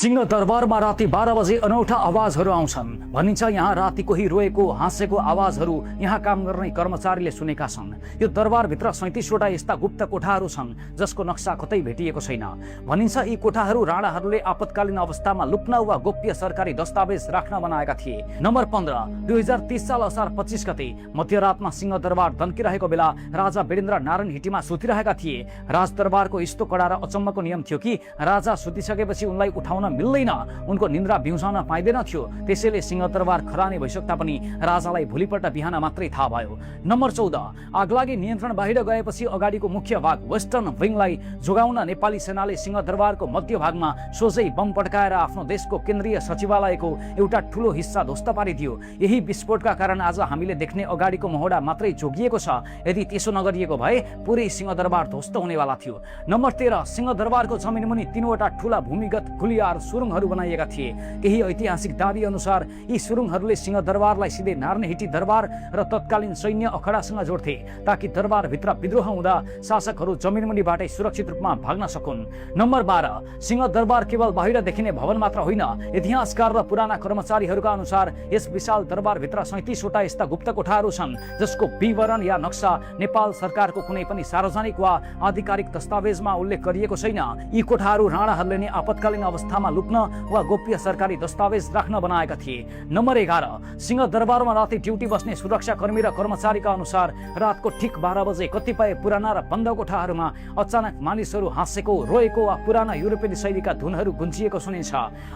सिंहदरबारमा राति 12 बजे अनौठा आवाजहरू आउँछन्। भनिन्छ यहाँ राति कोही रोएको हाँसेको आवाजहरू यहाँ काम गर्ने कर्मचारीले सुनेका छन्। यो दरबारभित्र 37वटा यस्ता गुप्त कोठाहरू छन् जसको नक्सा कतै भेटिएको छैन। भनिन्छ यी कोठाहरू राणाहरूले आपतकालीन अवस्थामा लुक्न वा गोप्य सरकारी दस्तावेज राख्न बनाएका थिए। नम्बर 15 2030 साल असार 25 गते मध्यरातमा सिंहदरबार दन्किरहेको बेला राजा वीरेन्द्र नारायण हिटीमा सुतिरहेका थिए। राजदरबारको यस्तो कडा र अचम्मको नियम थियो कि राजा सुतिसकेपछि उनलाई उठाउन मिल्दैन, उनको निन्द्रा बिउसाउन पाइँदैन थियो। त्यसैले सिंहदरबार खरानी भइसक्दा पनि राजालाई भोलिपल्ट बिहान मात्रै थाहा भयो। नम्बर 14 आगलागी नियन्त्रण बाहिर गएपछि अगाडिको मुख्य भाग वेस्टर्न विङलाई जोगाउन नेपाली सेनाले सिंहदरबारको मध्यभागमा सोझै बम पड्काएर आफ्नो देशको केन्द्रीय सचिवालयको एउटा ठूलो हिस्सा ध्वस्त पारिदियो। यही विस्फोटका कारण आज हामीले देख्ने अगाडिको मोहडा मात्रै जोगिएको छ। यदि त्यसो नगरिएको भए पुरै सिंहदरबार ध्वस्त हुनेवाला थियो। नम्बर 13 सिंहदरबारको जमिन मुनि 3वटा ठूला भूमिगत खुलिया सुरुङहरू बनाइएका थिए। केही ऐतिहासिक दाबी अनुसार यी सुरुङहरूले सिंहदरबारलाई सिधै नारायण हिटी दरबार र तत्कालीन सैन्य अखडासँग जोड्थे, ताकि दरबारभित्र विद्रोह हुँदा शासकहरू जमिन मुनिबाटै सुरक्षित रूपमा भाग्न सकुन्। नम्बर 12 सिंहदरबार केवल बाहिर देखिने भवन मात्र होइन। इतिहासकार र पुराना कर्मचारीहरूका अनुसार यस विशाल दरबारभित्र 37वटा यस्ता गुप्त कोठाहरू छन् जसको विवरण या नक्सा नेपाल सरकारको कुनै पनि सार्वजनिक वा आधिकारिक दस्तावेजमा उल्लेख गरिएको छैन। यी कोठाहरू राणाहरूले नै आपतकालीन अवस्थामा लुक्न वा गोप्य सरकारी दस्तावेज राख्न बनाएका थिए। नम्बर 11 सिंहदरबारमा राति ड्युटी बस्ने सुरक्षाकर्मी र कर्मचारीका अनुसार रातको ठीक 12 बजे कतिपय पुराना र बन्द कोठाहरूमा अचानक मानिसहरू हाँसेको, रोएको वा पुराना युरोपेली शैलीका धुनहरू गुन्जिएको सुनिन्छ।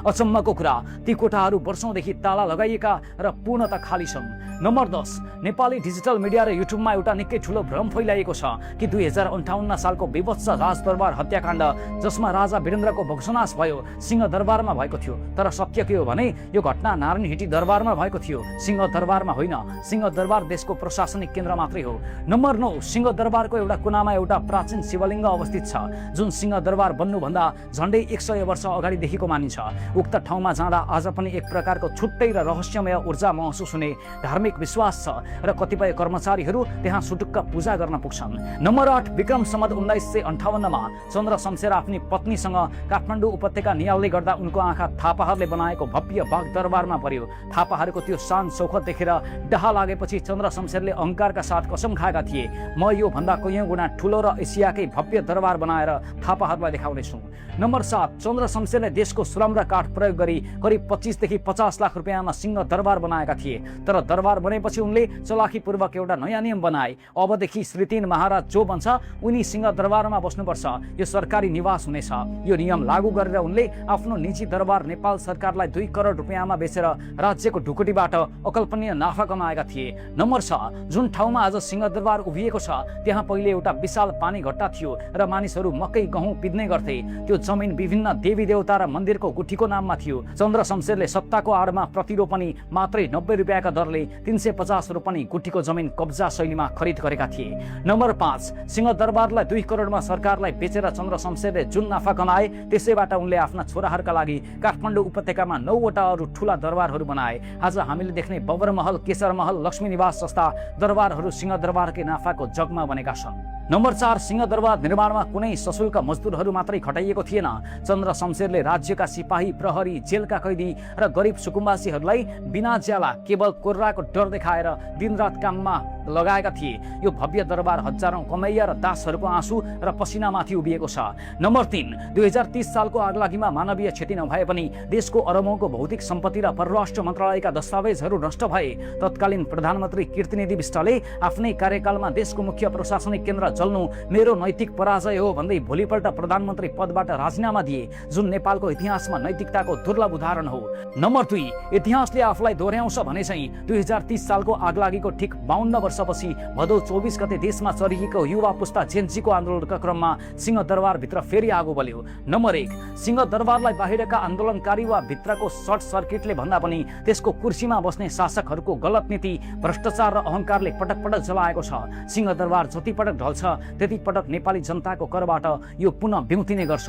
अचम्मको कुरा, ती कोठाहरू वर्षौंदेखि ताला लगाइएका र पूर्णतः खाली छन्। नम्बर 10 नेपाली डिजिटल मिडिया र युट्युबमा एउटा निकै ठूलो भ्रम फैलाइएको छ कि 2058 सालको विभत्स राजदरबार हत्याकाण्ड जसमा राजा वीरेन्द्रको वंशनाश भयो सिंहदरबारमा भएको थियो। तर सत्य के हो भने यो घटना नारायण हिटी दरबारमा भएको थियो, सिंहदरबारमा होइन। सिंहदरबार देशको प्रशासनिक केन्द्र मात्रै हो। नम्बर 9 सिंहदरबारको एउटा कुनामा एउटा प्राचीन शिवलिङ्ग अवस्थित छ जुन सिंहदरबार बन्नुभन्दा झण्डै 100 वर्ष अगाडिदेखिको मानिन्छ। उक्त ठाउँमा जाँदा आज पनि एक प्रकारको छुट्टै र रहस्यमय ऊर्जा महसुस हुने धार्मिक विश्वास छ र कतिपय कर्मचारीहरू त्यहाँ सुटुक्क पूजा गर्न पुग्छन्। नम्बर 8 विक्रम सम्वत 1958 मा चन्द्र शमशेर आफ्नी पत्नीसँग काठमाडौँ उपत्यका नियाल्दै गर्दा उनको आँखा थापाहरूले बनाएको भव्य बाग दरबारमा पर्यो। थापाहरूको त्यो शान शौकत देखेर डहा लागेपछि चन्द्र शमशेरले अहंकारका साथ कसम खाएका थिए, म यो भन्दा कयौं गुणा ठूलो र एसियाकै भव्य दरबार बनाएर थापाहरूलाई देखाउनेछु। नम्बर 7 चन्द्र शमशेरले देशको श्रम र काठ प्रयोग गरी करिब 25 देखि 50 लाख रुपियाँमा सिंह दरबार बनाएका थिए। तर दरबार बनेपछि उनले चलाखीपूर्वक एउटा नयाँ नियम बनाए। अबदेखि श्री 3 महाराज जो बन्छ उनी सिंह दरबारमा बस्नुपर्छ, यो सरकारी निवास हुनेछ। यो नियम लागू गरेर उनले आफ्नो निजी दरबार नेपाल सरकारलाई 2 करोड रुपियाँमा बेचेर राज्यको ढुकुटीबाट अकल्पनीय नाफा कमाएका थिए। नम्बर 6 जुन ठाउँमा आज सिंहदरबार उभिएको छ त्यहाँ पहिले एउटा विशाल पानी घट्टा थियो र मानिसहरू मकै गहुँ पिद्ने गर्थे। त्यो जमिन विभिन्न देवी देवता र मन्दिरको गुठीको नाममा थियो। चन्द्र शमशेरले सत्ताको आडमा प्रतिरोपनी मात्रै 90 रुपियाँका दरले 350 रोपनी गुठीको जमिन कब्जा शैलीमा खरिद गरेका थिए। नम्बर 5 सिंहदरबारलाई 2 करोडमा सरकारलाई बेचेर चन्द्र शमशेरले जुन नाफा कमाए त्यसैबाट उनले आफ्ना छोराहरूका लागि काठमाडौँ उपत्यकामा 9वटा अरू ठूला दरबारहरू बनाए। आज हामीले देख्ने बबर महल, केशर महल, लक्ष्मी निवास जस्ता दरबारहरू सिंहदरबारकै नाफाको जगमा बनेका छन्। नम्बर 4 सिंहदरबार निर्माणमा कुनै सशुल्क मजदुरहरू मात्रै खटाइएको थिएन। चन्द्र शमशेरले राज्यका सिपाही, प्रहरी, जेलका कैदी र गरिब सुकुम्बासीहरूलाई बिना ज्याला केवल कोर्राको डर देखाएर दिनरात काममा लगाएका थिए। यो भव्य दरबार हजारौं कमैया र दासहरूको आँसु र पसिनामाथि उभिएको छ। नम्बर 3 2030 सालको आगलागीमा मानवीय क्षति नभए पनि देशको अरबौंको भौतिक सम्पत्ति र परराष्ट्र मन्त्रालयका दस्तावेजहरू नष्ट भए। तत्कालीन प्रधानमन्त्री कीर्तिनिधि विष्टले आफ्नै कार्यकालमा देशको मुख्य प्रशासनिक केन्द्र जल्नु मेरो नैतिक पराजय हो भन्दै भोलिपल्ट प्रधानमन्त्री पदबाट राजीनामा दिए, जुन नेपालको इतिहासमा नैतिकताको दुर्लभ उदाहरण हो। नम्बर 2 इतिहासले आफूलाई दोहोर्याउँछ भने चाहिँ 2030 सालको आगलागीको ठीक 52 वर्षपछि भदौ 24 गते देशमा चरिएको युवा पुस्ता जेन्जीको आन्दोलनका क्रममा सिंहदरबारभित्र फेरि आगो बल्यो। नम्बर 1 सिंहदरबारलाई बाहिरका आन्दोलनकारी वा भित्रको सर्ट सर्किटले भन्दा पनि त्यसको कुर्सीमा बस्ने शासकहरूको गलत नीति, भ्रष्टाचार र अहंकारले पटक पटक जलाएको छ। सिंहदरबार जति पटक ढल्छ त्यति पटक नेपाली जनताको करबाट यो पुनः बिउतिने गर्छ।